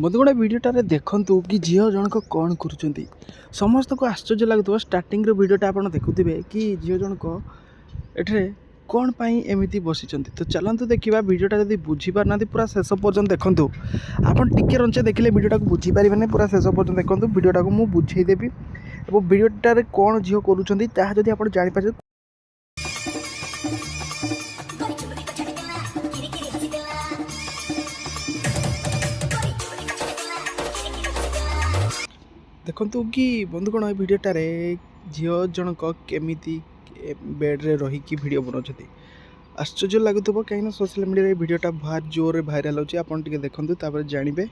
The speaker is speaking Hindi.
बंधुगण भिडटारे देखु कि झील जनक कौन कर समस्त को आश्चर्य लगुव स्टार्टिंग भिडटा आप देखुवे कि झील जनक एठे कौन पाई एमती बसी तो चलतु देखा भिडटा जब बुझीपार ना पूरा शेष पर्यटन देखूँ आपन टिके रंचे देखिले भिडटा को बुझीपारे पूरा शेष पर्यटन देखूँ भिडटा को मुझे बुझेदेवी और भिडटारे कौन झील करुँच आप जापार देखु कि बंधुगण ये भिडटारे झील जनक केमिति बेड्रे रहीकि भिड बनाऊँ आश्चर्य लगुव कहीं सोशल मीडिया भिडटा बहुत जोर भाइराल होती देखते जानवे।